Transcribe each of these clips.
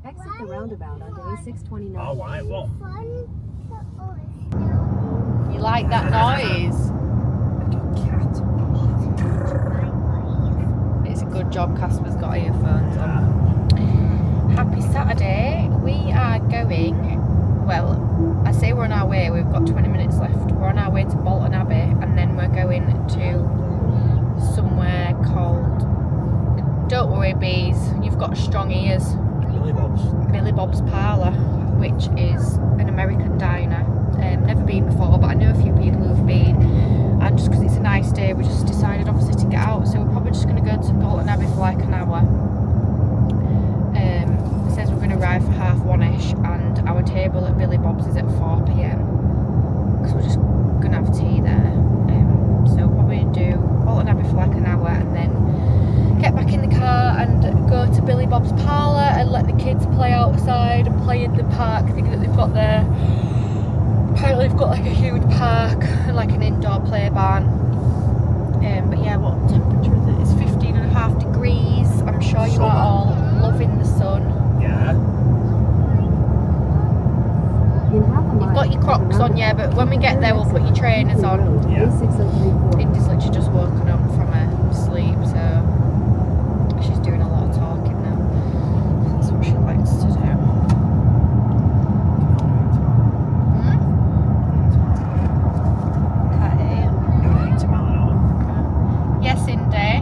Exit the roundabout onto A629. Oh, right, what? You like that noise? It's a good job Casper's got earphones on. Happy Saturday. We are going, well, I say we're on our way, we've got 20 minutes left. We're on our way to Bolton Abbey, and then we're going to somewhere called, don't worry bees, you've got strong ears. Billy Bob's Parlour, which is an American diner. Never been before, but I know a few people who've been, and just because it's a nice day we just decided obviously to get out, so we're probably just going to go to Bolton Abbey for like an hour. It says we're going to arrive for 1:30ish, and our table at Billy Bob's is at 4 PM, because we're just going to have tea there. So we'll probably do Bolton Abbey for like an hour and then get back in the car and go to Billy Bob's Parlour and let the kids play outside and play in the park thing that they've got there. Apparently they've got like a huge park and like an indoor play barn. But yeah, what temperature is it? It's 15.5 degrees. I'm sure you are all loving the sun. Yeah. You've got your Crocs on, yeah, but when we get there we'll put your trainers on. Yeah. Indy's literally just woken up from her sleep, so she's doing a lot of talking now. That's what she likes to do. Yes, Indy.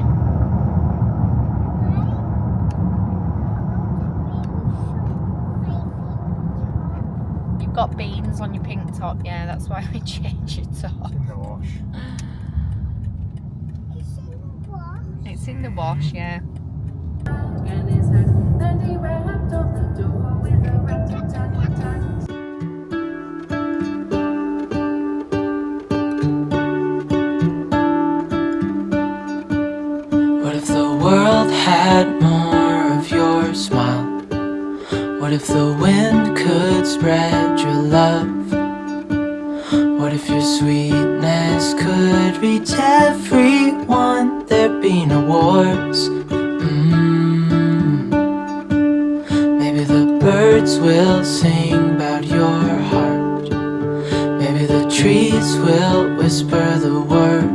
You've got beans on your pink top, yeah, that's why we changed your top. It's in the wash, yeah. What if the world had more of your smile? What if the wind could spread your love? What if your sweetness could reach everyone? There'd be no wars. Maybe the birds will sing about your heart. Maybe the trees will whisper the word.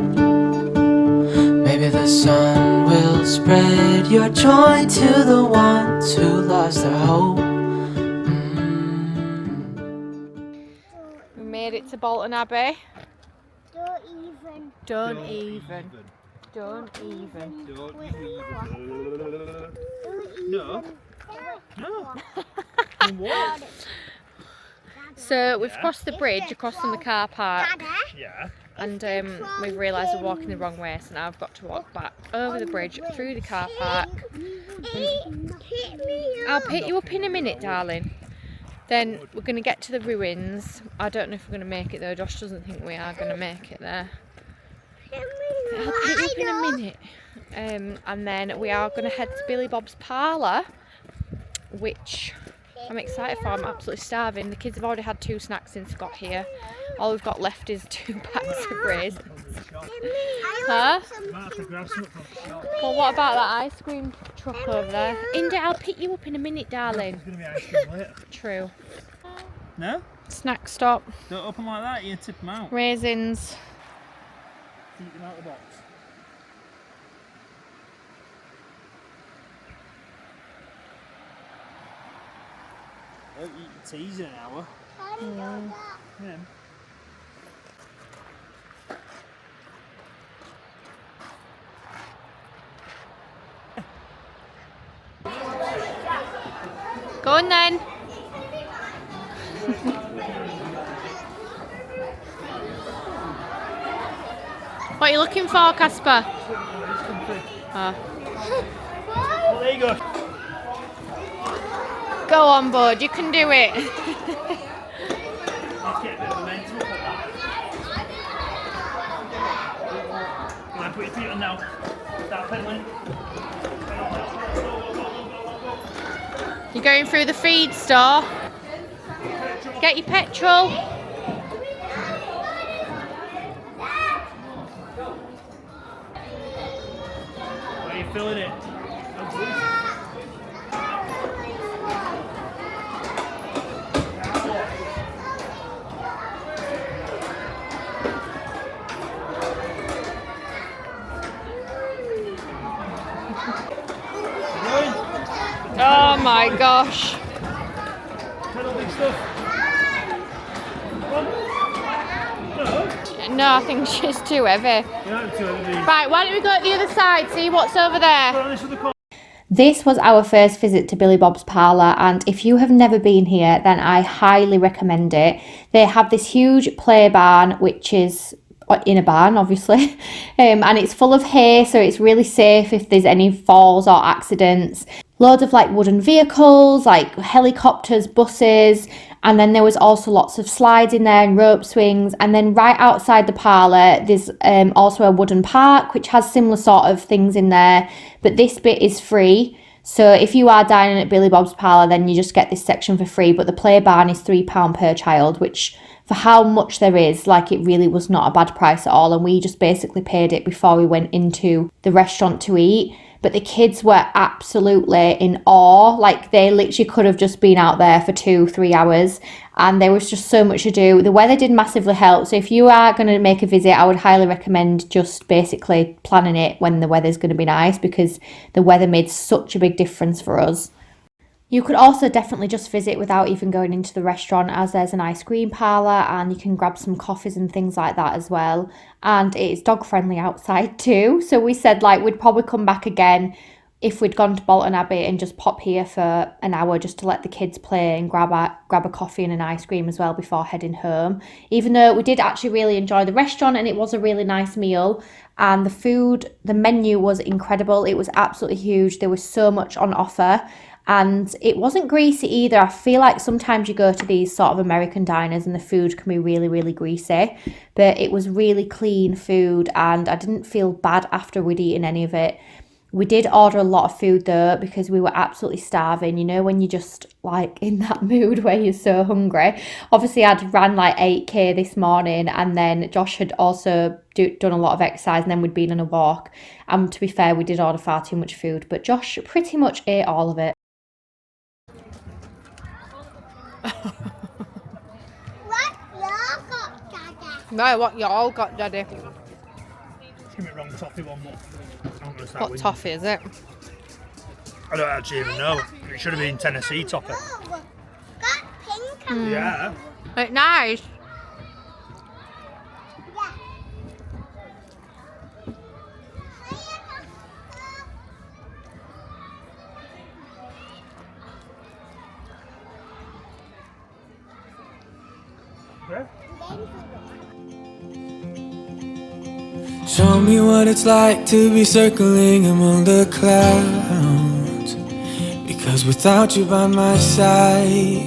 Maybe the sun will spread your joy to the ones who lost their hope. We made it to Bolton Abbey. Don't even. Don't even. Don't even. No. No. What? So we've crossed the bridge across from the car park, Yeah. and we've realised we're walking the wrong way, so now I've got to walk back over the bridge through the car park. I'll pick you up in a minute, darling. Then we're going to get to the ruins. I don't know if we're going to make it though. Josh doesn't think we are going to make it there. I'll pick you up in a minute. And then we are going to head to Billy Bob's Parlour, which I'm excited for. I'm absolutely starving. The kids have already had 2 snacks since we got here. All we've got left is 2 packs of raisins. Huh? Well, what about that ice cream truck over there? Indy, I'll pick you up in a minute, darling. There's going to be ice cream later. True. No? Snack stop. Don't open like that, you tip them out. Raisins. Eat them out of the box. Don't eat your teas in an hour. Yeah. Go on then. What are you looking for, Casper? Oh. Well, there you go. Go on, bud, you can do it. Let's get a bit of momentum. Come on, put your feet on now. Start pedaling. You're going through the feed store. Get your petrol. Where are you filling it? Oh my gosh. No, I think she's too heavy. Right, why don't we go to the other side, see what's over there? This was our first visit to Billy Bob's Parlour, and if you have never been here, then I highly recommend it. They have this huge play barn, which is in a barn, obviously, and it's full of hay, so it's really safe if there's any falls or accidents. Loads of like wooden vehicles, like helicopters, buses, and then there was also lots of slides in there and rope swings. And then right outside the parlour, there's also a wooden park, which has similar sort of things in there, but this bit is free. So if you are dining at Billy Bob's Parlour, then you just get this section for free, but the play barn is £3 per child, which for how much there is, like, it really was not a bad price at all, and we just basically paid it before we went into the restaurant to eat. But the kids were absolutely in awe. Like, they literally could have just been out there for 2-3 hours, and there was just so much to do. The weather did massively help, so if you are going to make a visit, I would highly recommend just basically planning it when the weather's going to be nice, because the weather made such a big difference for us. You could also definitely just visit without even going into the restaurant, as there's an ice cream parlour and you can grab some coffees and things like that as well. And it's dog friendly outside too. So we said like we'd probably come back again if we'd gone to Bolton Abbey and just pop here for an hour just to let the kids play and grab a coffee and an ice cream as well before heading home. Even though we did actually really enjoy the restaurant and it was a really nice meal, and the food, the menu was incredible. It was absolutely huge. There was so much on offer. And it wasn't greasy either. I feel like sometimes you go to these sort of American diners and the food can be really, really greasy. But it was really clean food and I didn't feel bad after we'd eaten any of it. We did order a lot of food though because we were absolutely starving. You know, when you're just like in that mood where you're so hungry. Obviously I'd ran like 8k this morning, and then Josh had also done a lot of exercise, and then we'd been on a walk. And to be fair, we did order far too much food, but Josh pretty much ate all of it. What y'all got, Dada? No, what y'all got, Daddy? Give me wrong toffee one, but I'm going to start What with toffee is it? I don't actually even know. It should have been Tennessee toffee. Oh, got pink on Yeah. It's nice. Show me what it's like to be circling among the clouds, because without you by my side,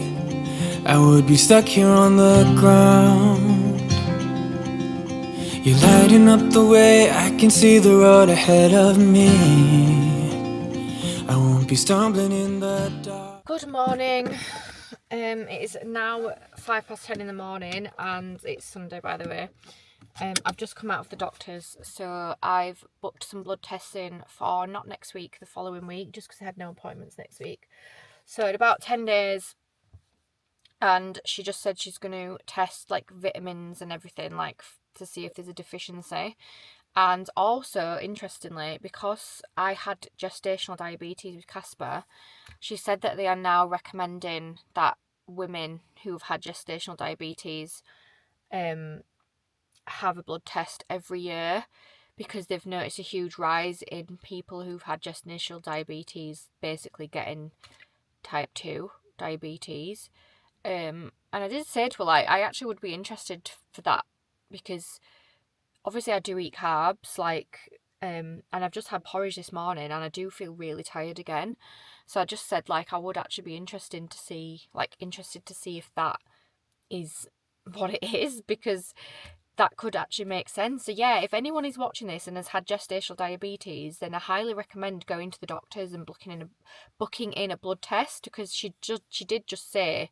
I would be stuck here on the ground. You're lighting up the way, I can see the road ahead of me. I won't be stumbling in the dark. Good morning. It is now 10:05 in the morning, and it's Sunday, by the way. I've just come out of the doctor's, so I've booked some blood tests in for not next week, the following week, just because I had no appointments next week. So in about 10 days, and she just said she's going to test like vitamins and everything, like to see if there's a deficiency. And also, interestingly, because I had gestational diabetes with Casper, she said that they are now recommending that women who've had gestational diabetes have a blood test every year, because they've noticed a huge rise in people who've had gestational diabetes basically getting type 2 diabetes. And I did say to her, like, I actually would be interested for that, because obviously I do eat carbs, like, and I've just had porridge this morning and I do feel really tired again. So I just said, like, I would actually be interested to see if that is what it is, because that could actually make sense. So yeah, if anyone is watching this and has had gestational diabetes, then I highly recommend going to the doctors and booking in a blood test, because she did just say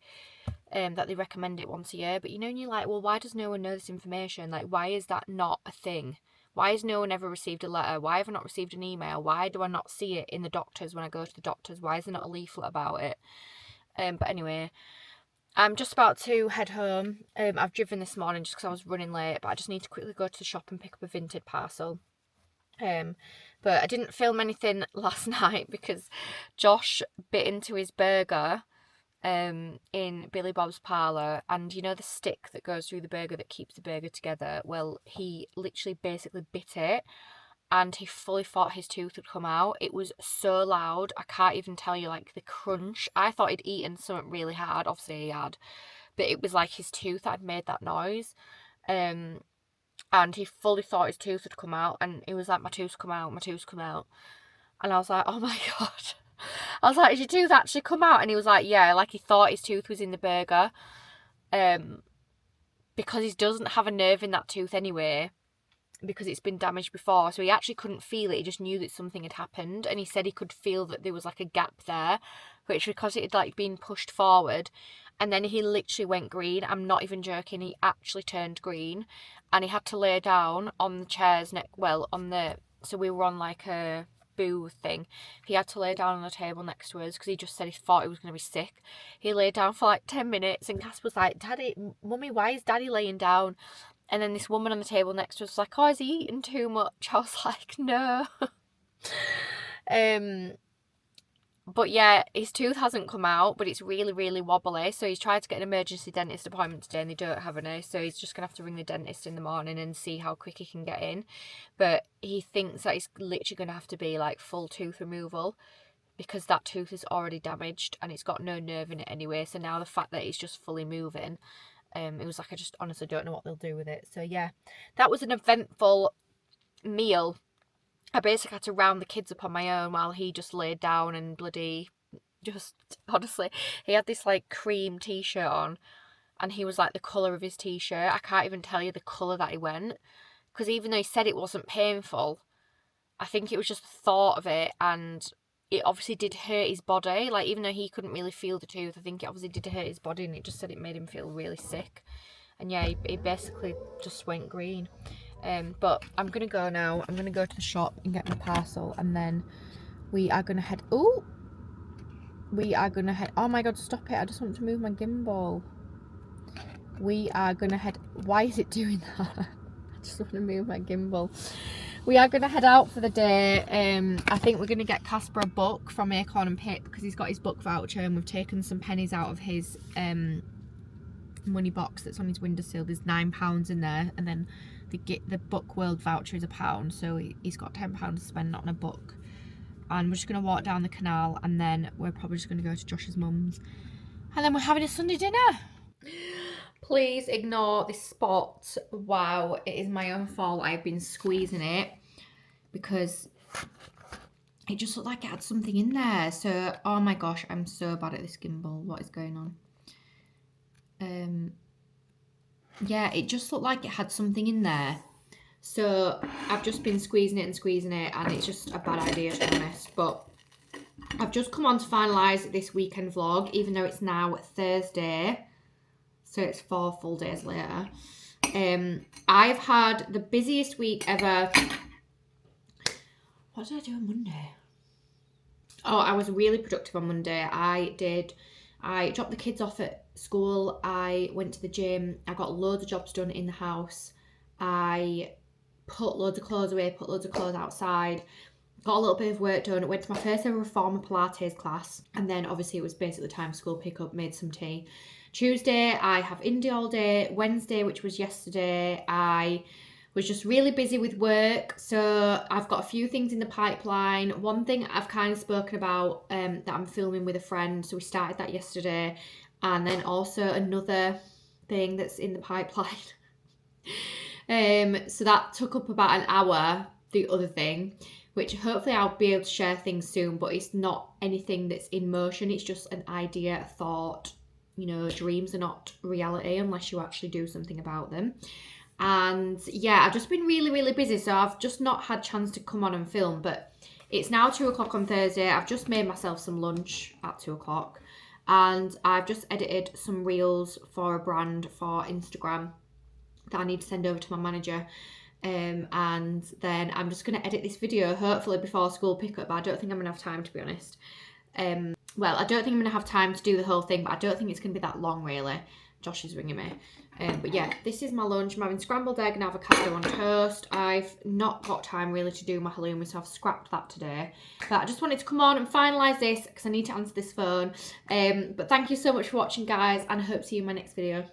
that they recommend it once a year. But you know, and you're like, well, why does no one know this information? Like, why is that not a thing? Why has no one ever received a letter? Why have I not received an email? Why do I not see it in the doctors when I go to the doctors? Why is there not a leaflet about it? But anyway, I'm just about to head home. I've driven this morning just because I was running late, but I just need to quickly go to the shop and pick up a vintage parcel. But I didn't film anything last night because Josh bit into his burger in Billy Bob's Parlour, and you know the stick that goes through the burger that keeps the burger together? Well, he literally basically bit it, and he fully thought his tooth would come out. It was so loud, I can't even tell you, like the crunch. I thought he'd eaten something really hard, obviously he had, but it was like his tooth that had made that noise. And he fully thought his tooth had come out, and he was like, my tooth's come out, my tooth's come out. And I was like, oh my god. I was like, did your tooth actually come out? And he was like, yeah, like he thought his tooth was in the burger. Because he doesn't have a nerve in that tooth anyway, because it's been damaged before. So he actually couldn't feel it. He just knew that something had happened. And he said he could feel that there was like a gap there, which because it had like been pushed forward. And then he literally went green. I'm not even joking. He actually turned green. And he had to lay down on the chairs, so we were on like a booth thing. He had to lay down on the table next to us because he just said he thought he was going to be sick. He lay down for like 10 minutes and Cass was like, Daddy, Mummy, why is Daddy laying down? And then this woman on the table next to us was like, oh, is he eating too much? I was like, no. But yeah, his tooth hasn't come out, but it's really, really wobbly. So he's tried to get an emergency dentist appointment today and they don't have any. So he's just going to have to ring the dentist in the morning and see how quick he can get in. But he thinks that it's literally going to have to be like full tooth removal because that tooth is already damaged and it's got no nerve in it anyway. So now the fact that it's just fully moving, it was like, I just honestly don't know what they'll do with it. So yeah, that was an eventful meal. I basically had to round the kids up on my own while he just laid down and bloody just, honestly, he had this like cream t-shirt on and he was like the colour of his t-shirt. I can't even tell you the colour that he went, because even though he said it wasn't painful, I think it was just the thought of it, and it obviously did hurt his body. Like, even though he couldn't really feel the tooth, I think it obviously did hurt his body, and it just said it made him feel really sick. And yeah, he basically just went green. But I'm going to go now. I'm going to go to the shop and get my parcel, and then we are going to head... Oh! We are going to head... Oh my god, stop it. I just want to move my gimbal. We are going to head... Why is it doing that? I just want to move my gimbal. We are going to head out for the day. I think we're going to get Casper a book from Acorn and Pip because he's got his book voucher, and we've taken some pennies out of his money box that's on his windowsill. There's £9 in there, and then the book world voucher is £1, so he's got £10 to spend on a book. And we're just going to walk down the canal, and then we're probably just going to go to Josh's mum's, and then we're having a Sunday dinner. Please ignore this spot. Wow, it is my own fault. I've been squeezing it because it just looked like it had something in there. So, oh my gosh, I'm so bad at this gimbal. What is going on? Yeah, it just looked like it had something in there. So I've just been squeezing it, and it's just a bad idea, to be honest. But I've just come on to finalise this weekend vlog, even though it's now Thursday. So it's 4 full days later. I've had the busiest week ever. What did I do on Monday? Oh, I was really productive on Monday. I dropped the kids off at school. I went to the gym. I got loads of jobs done in the house. I put loads of clothes away, put loads of clothes outside. Got a little bit of work done. Went to my first ever reformer Pilates class. And then obviously it was basically time for school pickup, made some tea. Tuesday, I have indie all day. Wednesday, which was yesterday, I was just really busy with work. So I've got a few things in the pipeline. One thing I've kind of spoken about that I'm filming with a friend. So we started that yesterday. And then also another thing that's in the pipeline. So that took up about an hour, the other thing, which hopefully I'll be able to share things soon. But it's not anything that's in motion. It's just an idea, a thought. You know, dreams are not reality unless you actually do something about them. And yeah, I've just been really, really busy. So I've just not had a chance to come on and film. But it's now 2 o'clock on Thursday. I've just made myself some lunch at 2 o'clock. And I've just edited some reels for a brand for Instagram that I need to send over to my manager. And then I'm just going to edit this video, hopefully before school pickup. But I don't think I'm going to have time, to be honest. Well, I don't think I'm going to have time to do the whole thing, but I don't think it's going to be that long, really. Josh is ringing me. But yeah, this is my lunch. I'm having scrambled egg and avocado on toast. I've not got time really to do my halloumi, so I've scrapped that today. But I just wanted to come on and finalise this because I need to answer this phone. But thank you so much for watching, guys, and I hope to see you in my next video.